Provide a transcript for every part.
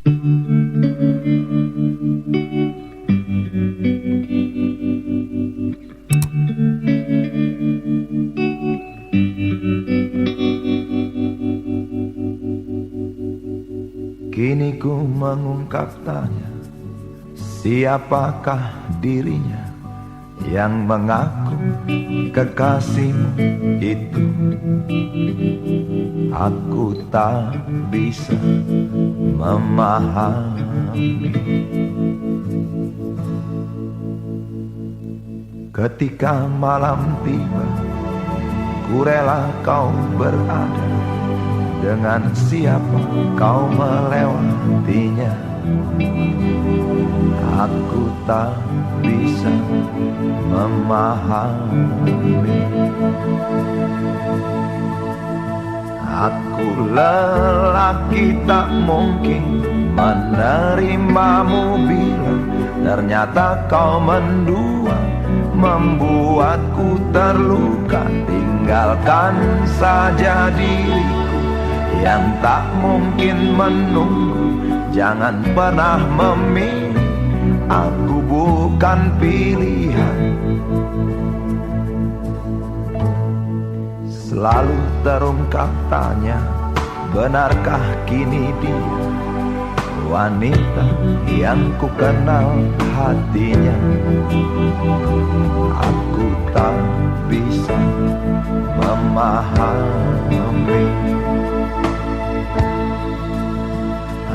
Kini ku mengungkap tanya, siapakah dirinya yang mengaku kekasihmu itu? Aku tak bisa memahami. Ketika malam tiba, ku rela kau berada. Dengan siapa kau melewatinya? Aku tak bisa memahami. Aku lelaki tak mungkin menerimamu bila ternyata kau mendua, membuatku terluka. Tinggalkan saja diriku yang tak mungkin menunggu. Jangan pernah memilih, aku bukan pilihan. Selalu terungkap tanya, benarkah kini dia wanita yang ku kenal hatinya? Aku tak bisa memahami.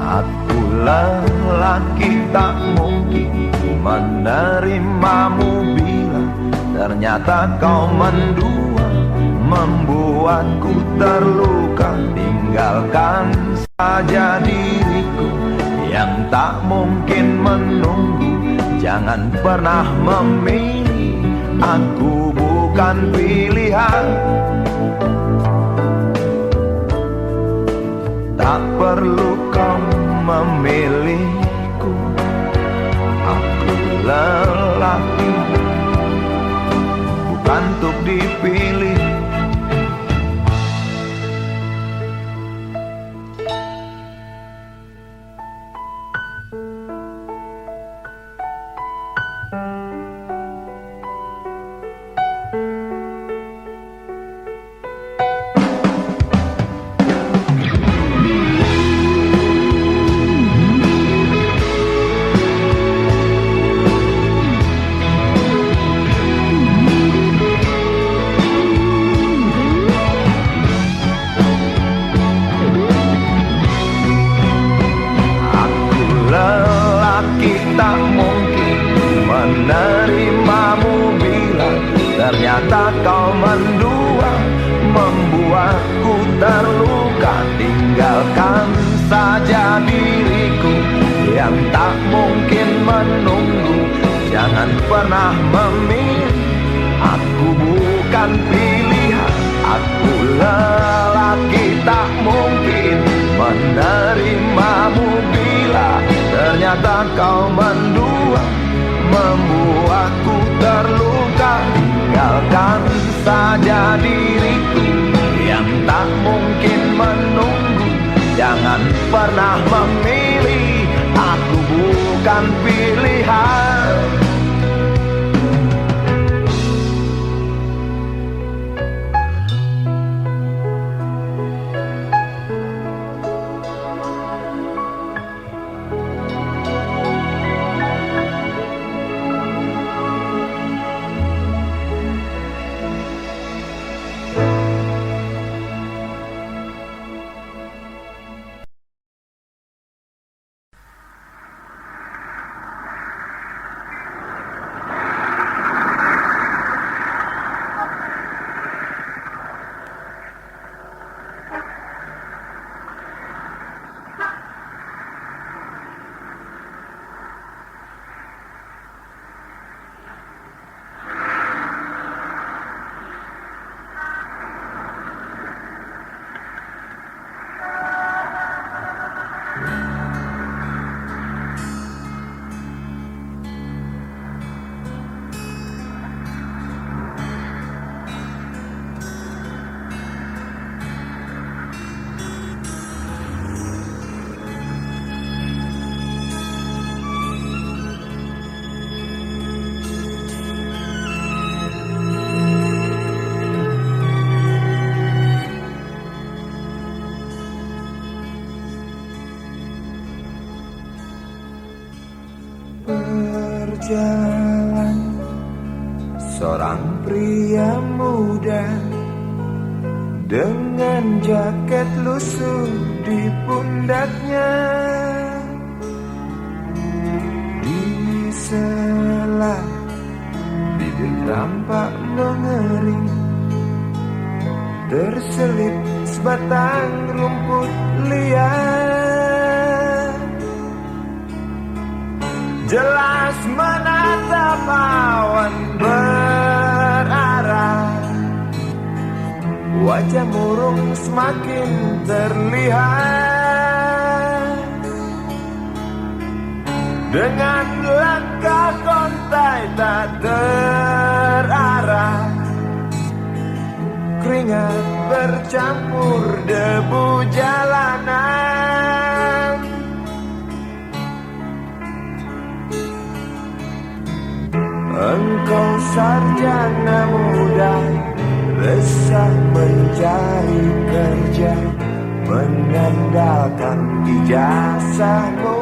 Aku lelaki tak mungkin menerimamu bila ternyata kau mendua, membuatku terluka. Tinggalkan saja diriku yang tak mungkin menunggu. Jangan pernah memilih, aku bukan pilihan. Tak perlu kau memilihku, aku lelaki bukan untuk dipilih. Tak mungkin menerimamu bila ternyata kau mendua, membuatku terluka. Tinggalkan saja diriku yang tak mungkin menunggu. Jangan pernah memilih, aku bukan pilihan. Aku lelaki tak mungkin menerimamu bila ternyata kau mendua, membuatku terluka. Tinggalkan saja diriku yang tak mungkin menunggu. Jangan pernah memilih, aku bukan pilihan. jalan, seorang pria muda dengan jaket lusuh di pundaknya. Di sela bibir tampak mengering, terselip sebatang rumput liar. Jelas menatap awan berarah, wajah murung semakin terlihat. Dengan langkah kontai tak terarah, keringat bercampur debu jalanan. Engkau sarjana muda, resah mencari kerja, mengandalkan ijazahmu.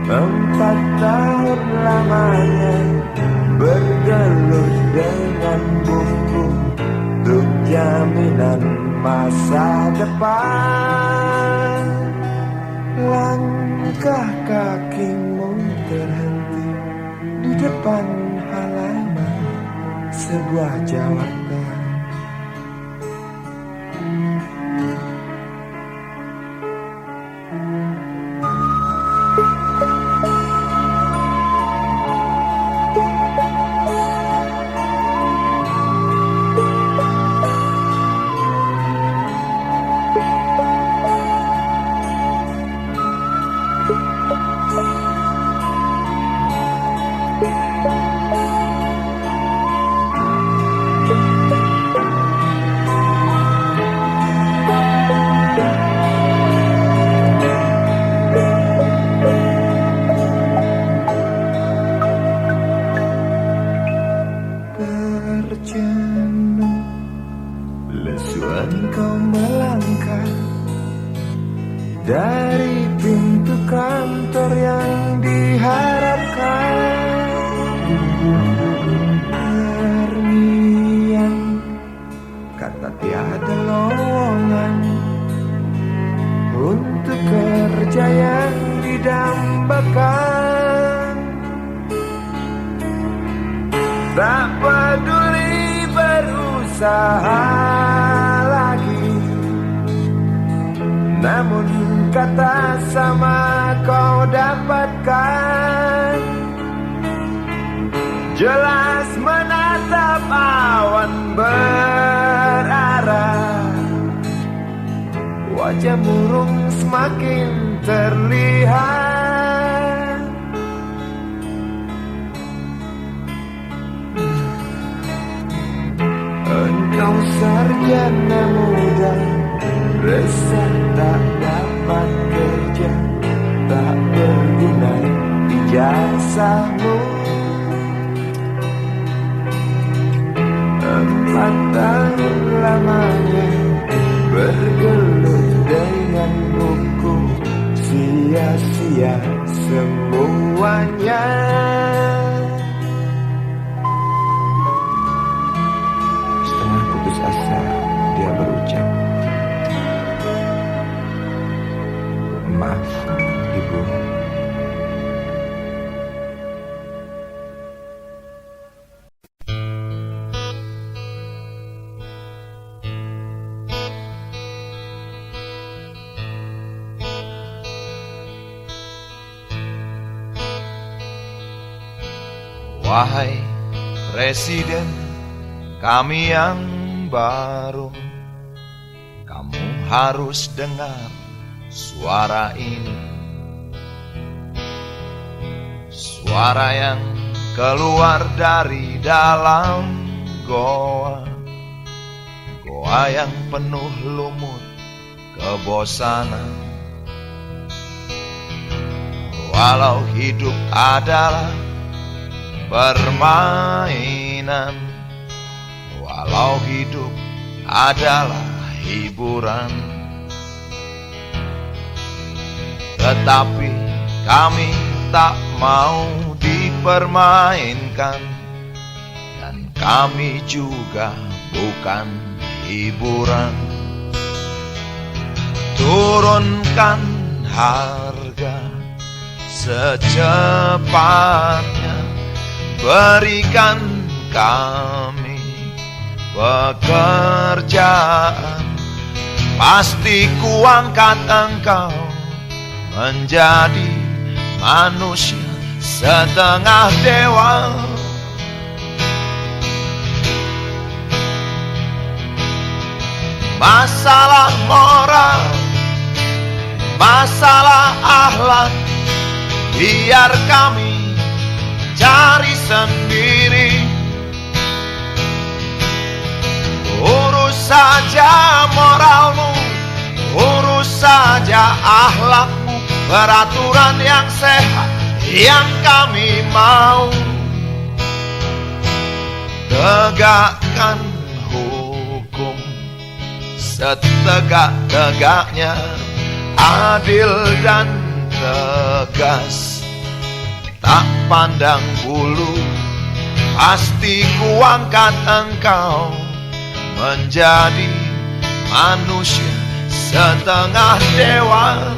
4 tahun lamanya bergelut dengan buku untuk jaminan masa depan. Langkah kakimu terhenti di depan halaman sebuah jawatan. Engkau melangkah dari pintu kantor yang diharapkan. Terniang kata tiada lowongan untuk kerja yang didambakan. Tak peduli berusaha lagi, namun kata sama kau dapatkan. Jelas menatap awan berarah, wajah murung semakin terlihat. Engkau sarjana muda, resah tak dapat kerja, tak berguna ijazahmu. 4 tahun lamanya bergelut dengan buku, sia-sia semuanya. Setengah putus asa dia berucap, "Maaf, Ibu." Wahai Presiden kami yang baru, kamu harus dengar suara ini. Suara yang keluar dari dalam goa, goa yang penuh lumut kebosanan. Walau hidup adalah permainan, walau hidup adalah hiburan, tetapi kami tak mau dipermainkan, dan kami juga bukan hiburan. Turunkan harga secepatnya, berikan kami pekerjaan. Pasti kuangkat engkau menjadi manusia setengah dewa. Masalah moral, masalah akhlak, biar kami cari sendiri. Urus saja moralmu, urus saja akhlakmu, peraturan yang sehat yang kami mau. Tegakkan hukum setegak-tegaknya, adil dan tegas, tak pandang bulu. Pasti kuangkat engkau menjadi manusia setengah dewa.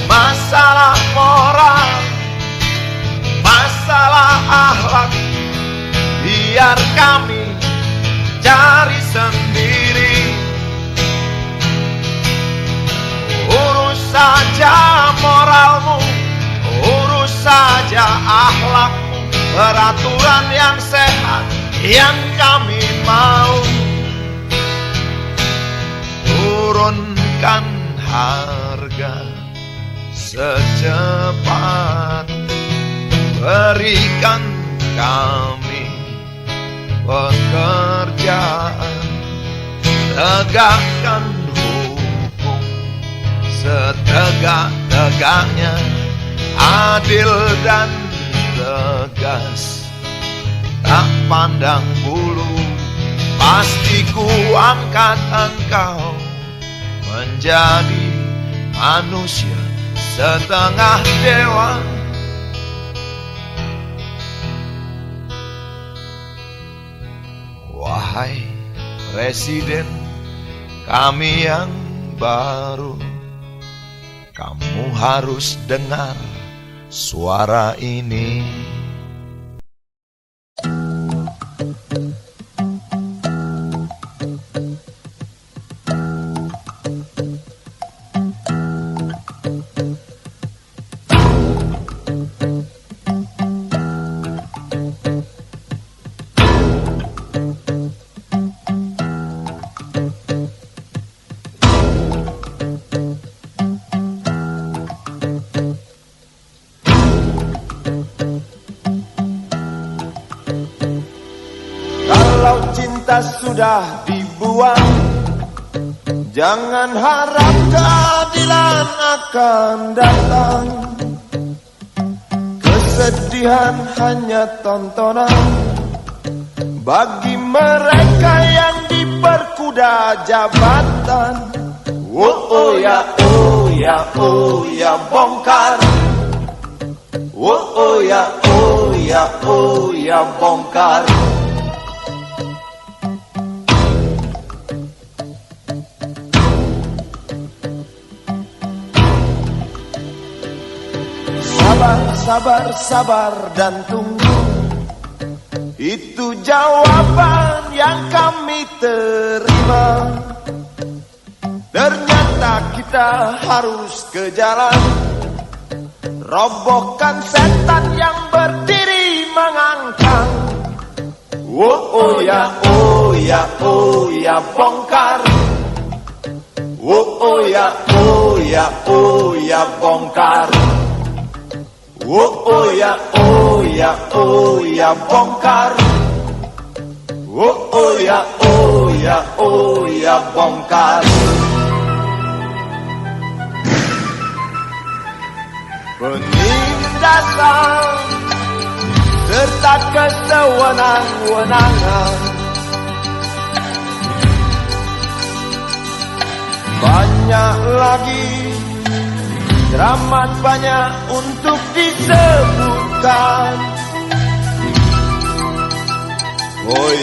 Masalah moral, masalah akhlak, biar kami cari sendiri. Urus saja moralmu, urus saja akhlakmu, peraturan yang sehat yang kami mau. Turunkan harga secepat, berikan kami pekerjaan. Tegakkan hukum setegak-tegaknya, adil dan tegas, tak pandang bulu. Pasti kuangkat engkau menjadi manusia setengah dewa. Wahai Presiden kami yang baru, kamu harus dengar suara ini. Kalau cinta sudah dibuang, jangan harap keadilan akan datang. Kesedihan hanya tontonan bagi mereka yang diperkuda jabatan. Oh ya, oh ya, oh ya, bongkar. Oh ya, oh ya, oh ya, bongkar. Sabar, sabar, sabar dan tunggu, itu jawaban yang kami terima. Ternyata kita harus ke jalan, robohkan setan yang berdiri mengangkang. Oh ya, oh ya, oh ya, bongkar. Oh ya, oh oh ya bongkar. Oh ya bongkar. Oh ya bongkar. Penindasan serta kesewenang-wenangan, banyak lagi, teramat banyak untuk disebutkan. Oi,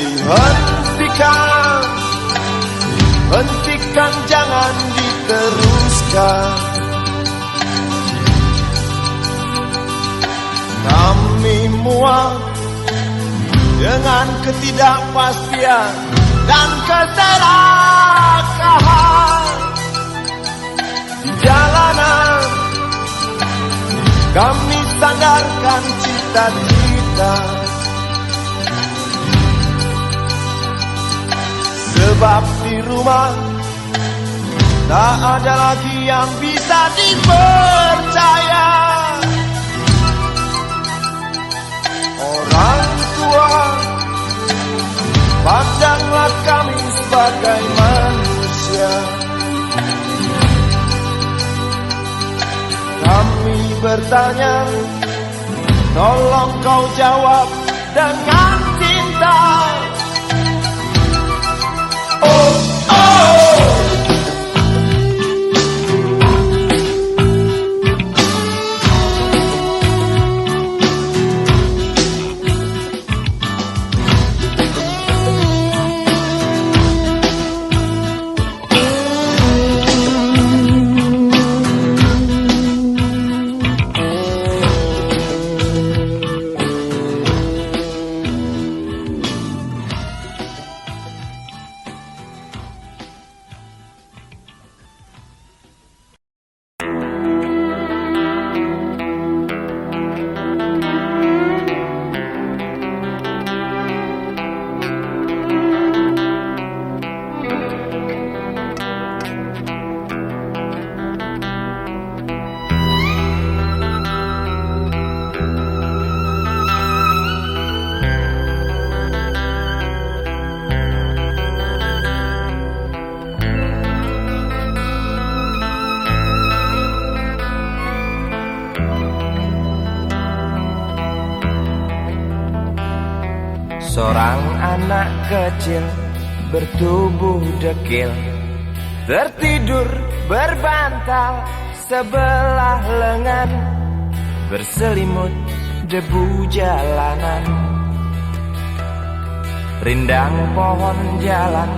hentikan, jangan diteruskan. Kami muak dengan ketidakpastian dan keserakahan di jalanan. Kami sandarkan cita-cita, sebab di rumah tak ada lagi yang bisa dipercaya. Orang tua, pandanglah kami sebagai manusia. Kami bertanya, tolong kau jawab dengan cinta. Oh, oh. Seorang anak kecil bertubuh dekil, tertidur berbantal sebelah lengan, berselimut debu jalanan. Rindang pohon jalan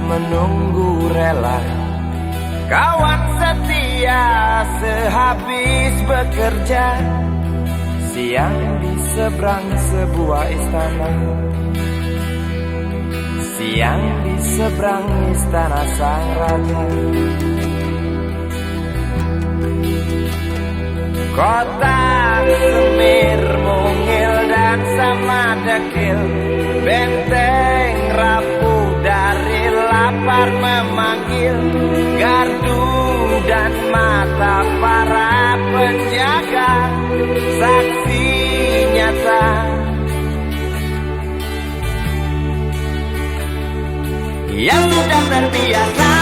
menunggu rela, kawan setia sehabis bekerja. Siang di seberang sebuah istana, siang di seberang istana sang raja. Kota semir, mungil dan sama dekil, benteng rapuh dari lapar memanggil. Gardu dan mata para penjaga, saksi nyata. Yang sudah terbiasa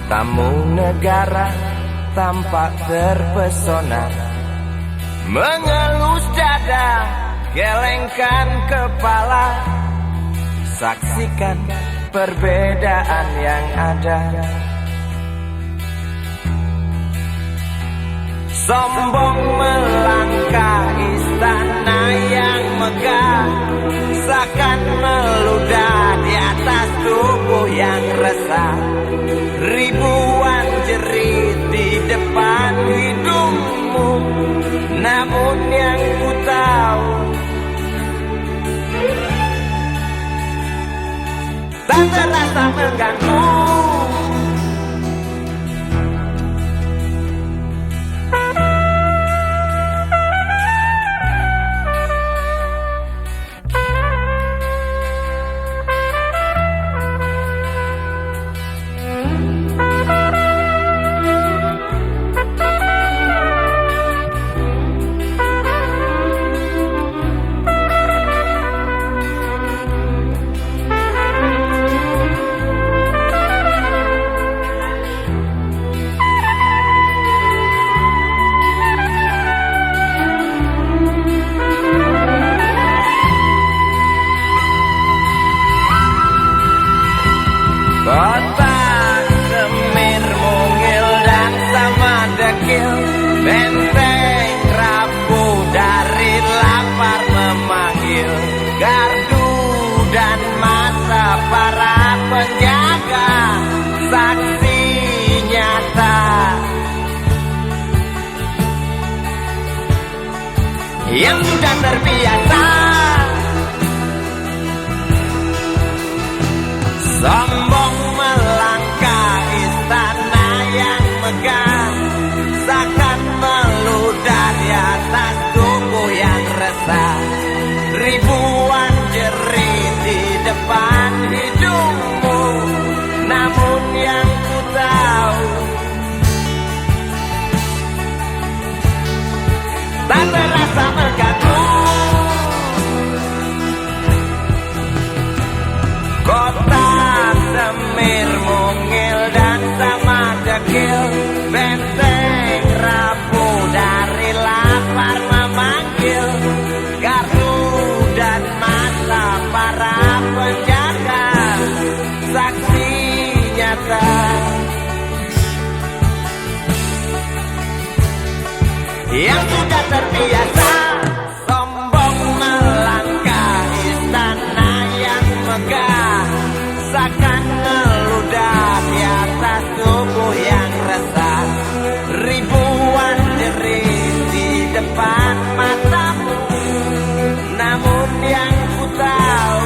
tamu negara tampak terpesona, mengelus dada, gelengkan kepala, saksikan perbedaan yang ada. Sombong melangkah istana yang megah, seakan meludah di atas tubuh yang resah. Ribuan jerit di depan hidungmu, namun yang ku tahu tak terasa mengganggu. Kotak semir mungil dan sama dekil, benteng rapuh dari lapar memanggil, gardu dan mata para penjaga, saksi nyata yang sudah terbiasa sombong melangkah istana yang megah, seakan meludah di atas tubuh yang resah. Ribuan jerit di depan hidungmu, namun yang ku tahu tak terasa mengganggu. Kotak semir mungil dan sama dekil, benteng rapuh dari lapar memanggil, gardu dan mata para penjaga, saksi nyata yang sudah terbiasa sombong melangkah istana yang megah, seakan meludah di atas tubuh yang resah. Ribuan jerit di depan matamu, namun yang ku tahu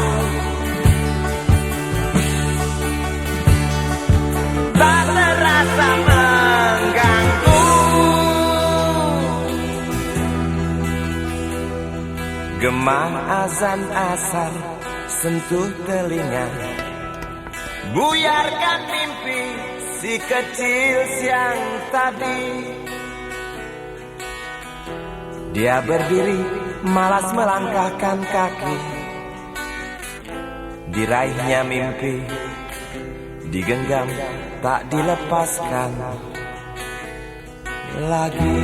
tak terasa mengganggu. Gema azan asar sentuh telinga, buyarkan mimpi si kecil siang tadi. Dia berdiri malas melangkahkan kaki, diraihnya mimpi digenggam tak dilepaskan lagi.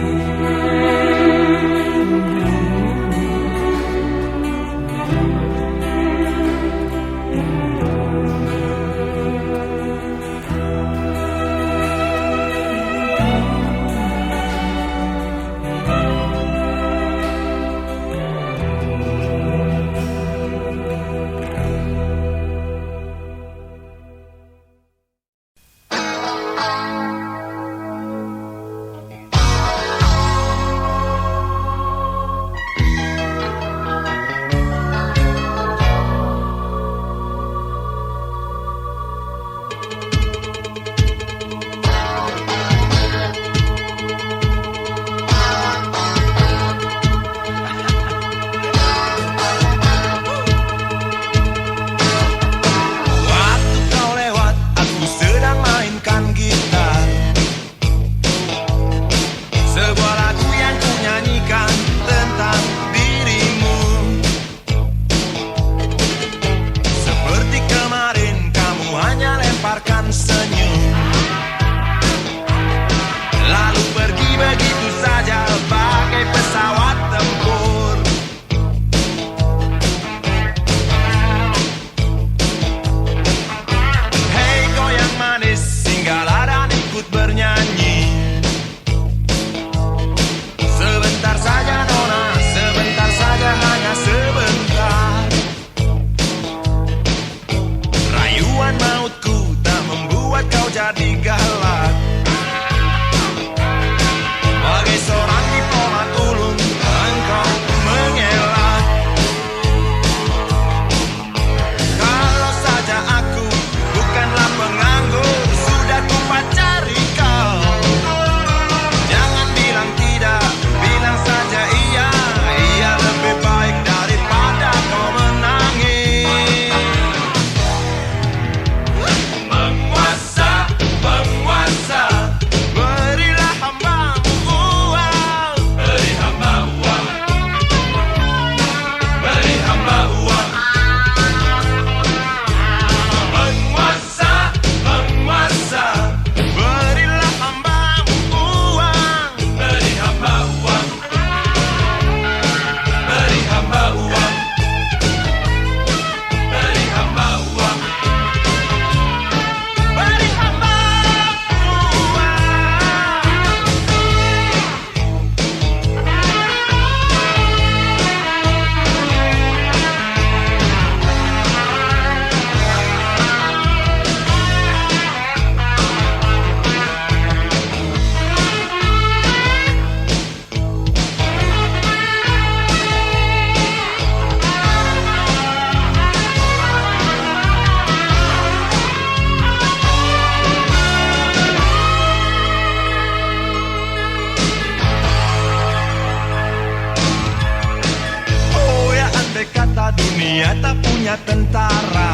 tentara.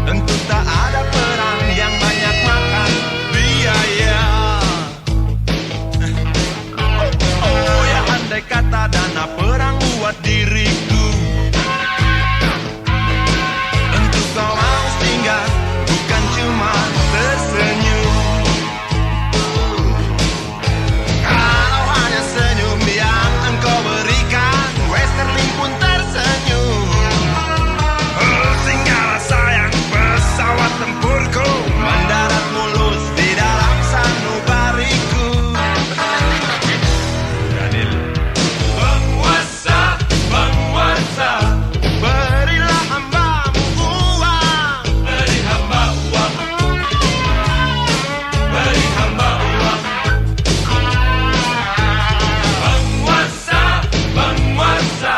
Tentu tak ada perang yang banyak makan biaya. Oh ya, andai kata dana perang buat diriku, tentu kau harus tinggal, bukan cuma tersenyum. Kalau hanya senyum yang engkau berikan, Westerling pun tersenyum. Singgahlah sayang, pesawat tempurku mendarat mulus di dalam sanubariku. Daniel. Penguasa, penguasa, berilah hambamu uang. Beri hamba uang. Beri hamba uang. Penguasa, penguasa,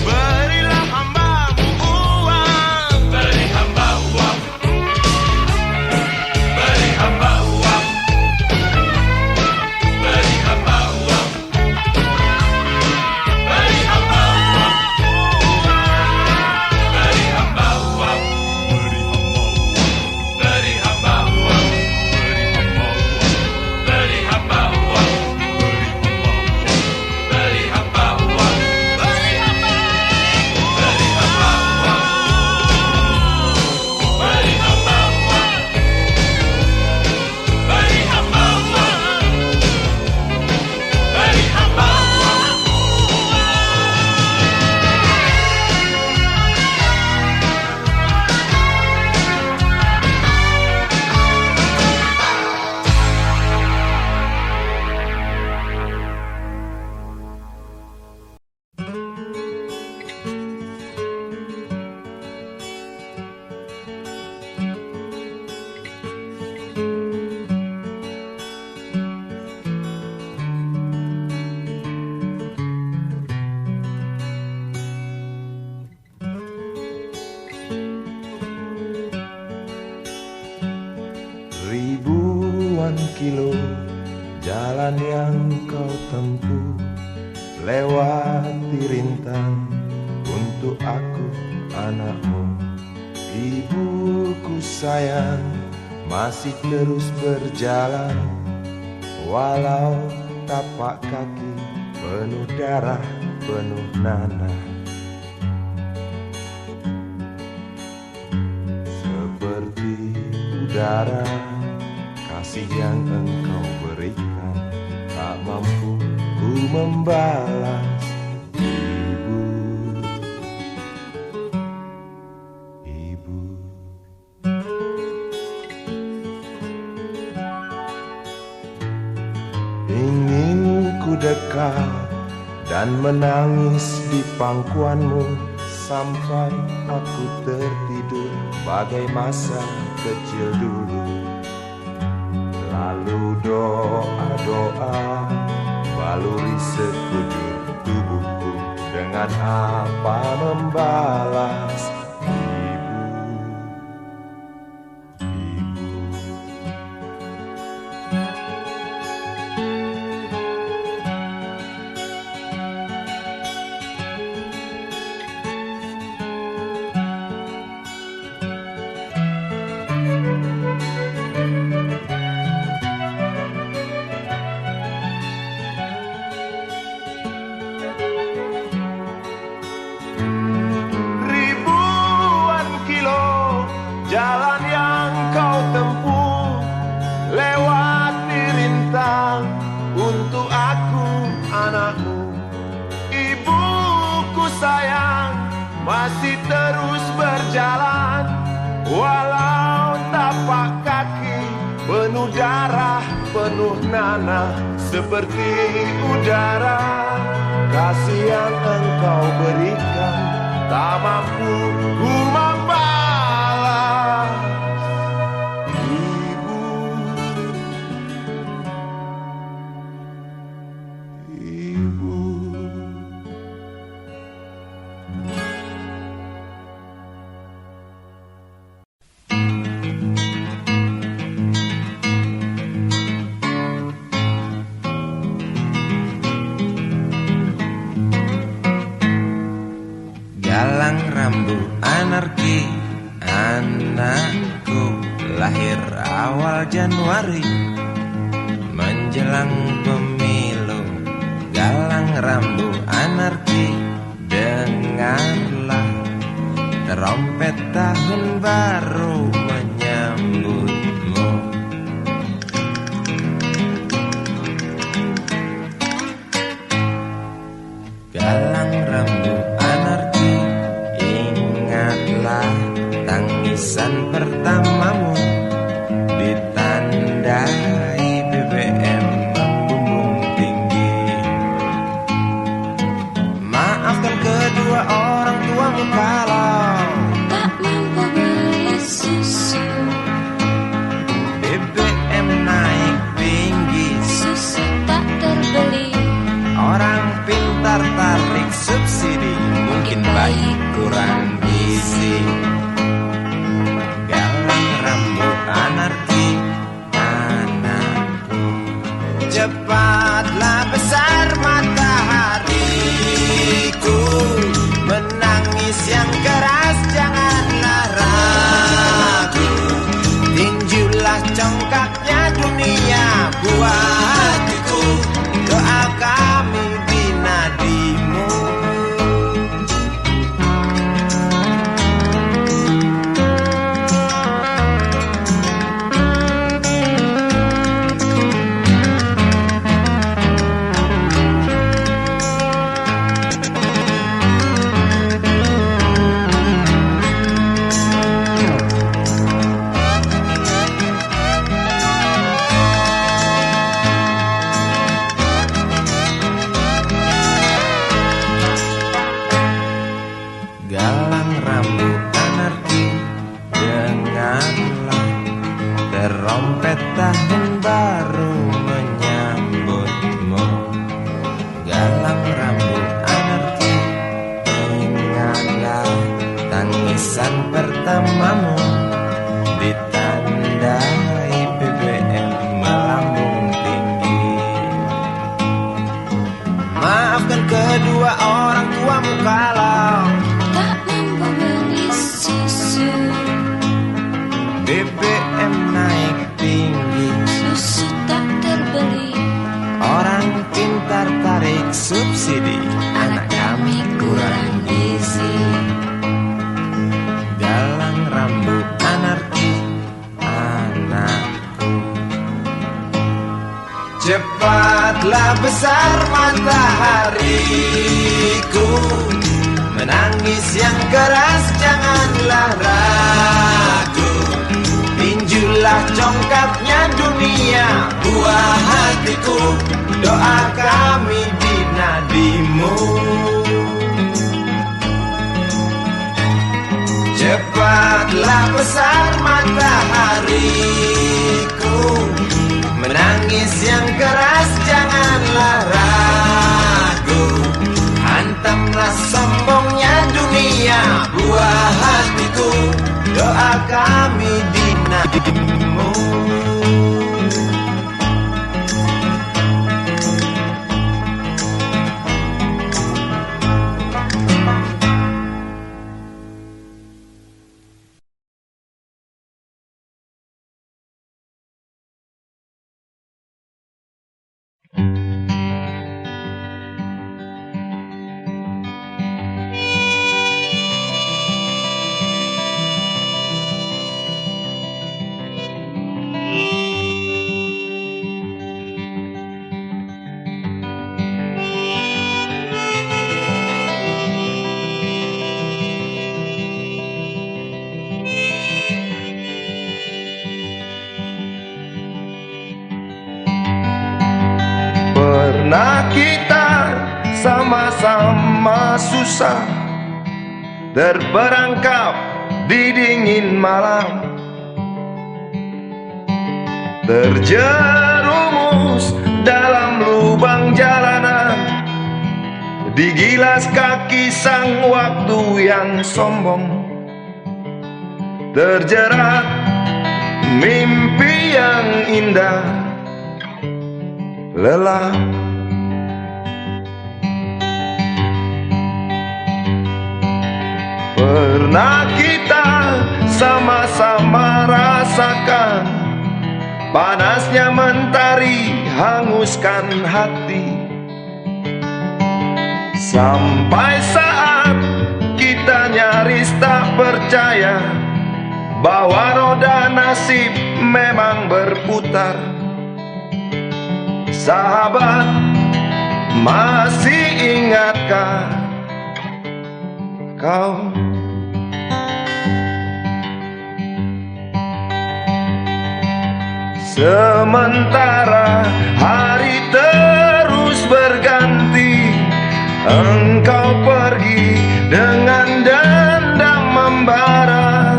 berilah hambamu uang. Beri hamba uang. Beri hamba uang. Beri hamba uang. Beri hamba uang. Beri hamba uang. Beri hamba uang. Beri hamba uang. Beri hamba uang. Beri hamba uang. Beri hamba uang. Beri hamba uang. Beri hamba uang. Beri hamba Ribuan kilo jalan yang kau tempuh, lewati rintang untuk aku anakmu. Ibuku sayang, masih terus berjalan, walau tapak kaki penuh darah, penuh nanah. Seperti udara, kasih yang engkau berikan, tak mampu ku membalas. Ibu, ibu. Ingin ku dekat dan menangis di pangkuanmu, sampai aku tertidur bagai masa kecil dulu. Lalu doa-doa baluri sekujur tubuhku, dengan apa membalas. Ibu, ribuan kilo jalan yang kau tempuh, lewati rintang untuk aku anakmu. Ibuku sayang, masih terus berjalan, walau tapak kaki penuh darah, penuh nanah. Seperti udara, kasih yang engkau berikan, tak mampu ku membalas. Ibu, ibu. anarki. Anakku lahir awal Januari, menjelang pemilu. Galang rambu anarki, dengarlah trompet tahun baru menyambutmu. Galang rambu anarki, ingatlah tangisan pertamamu, ditandai BBM membumbung tinggi. Maafkan kedua orang tuamu kalau tak mampu beli susu. BBM naik tinggi, Susu tak terbeli. orang pintar tarik subsidi, mungkin bayi kurang gizi. Galang rambut anarki, anakku. Cepatlah besar matahariku, menangis yang keras janganlah ragu. Tinjulah congkaknya dunia buah hatiku, doa kami di nadimu. Galang rambut anarki, dengarlah terompet tahun baru menyambutmu. Galang rambut anarki, ingatlah tangisan pertamamu, ditandai BBM melambung tinggi. Maafkan kedua orang tuamu kalau Tak mampu beli susu. BBM naik tinggi, Susu tak terbeli. orang pintar tarik subsidi, anak kami kurang gizi. Galang rambut anarki, anakku. Cepatlah besar matahariku, menangis yang keras janganlah ragu. Tinjulah congkaknya dunia buah hatiku, doa kami di nadimu. Cepatlah besar matahariku, menangis yang keras janganlah ragu. Hantamlah sombongnya dunia buah hatiku, doa kami di nadimu. Pernah kita sama-sama susah, terperangkap di dingin malam, terjerumus dalam lubang jalanan, digilas kaki sang waktu yang sombong, terjerat mimpi yang indah, lelah. Pernah kita menghanguskan hati. Sampai saat kita nyaris tak percaya bahwa roda nasib memang berputar. Sahabat, masih ingatkah kau? Sementara hari terus berganti, engkau pergi dengan dendam membara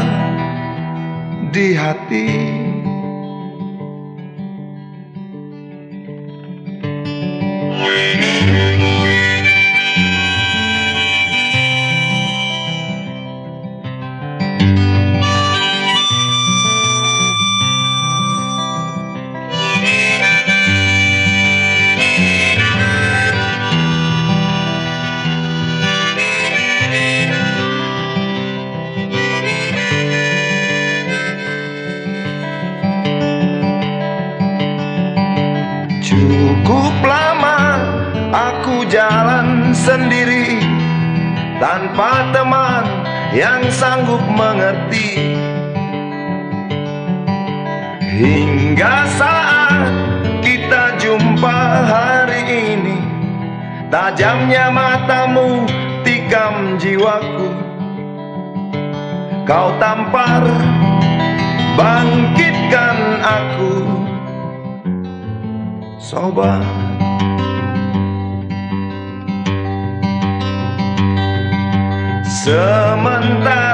di hati. Cukup lama aku jalan sendiri, tanpa teman yang sanggup mengerti. Hingga saat kita jumpa hari ini, tajamnya matamu tikam jiwaku. Kau tampar, bangkitkan aku, sobat. Sementara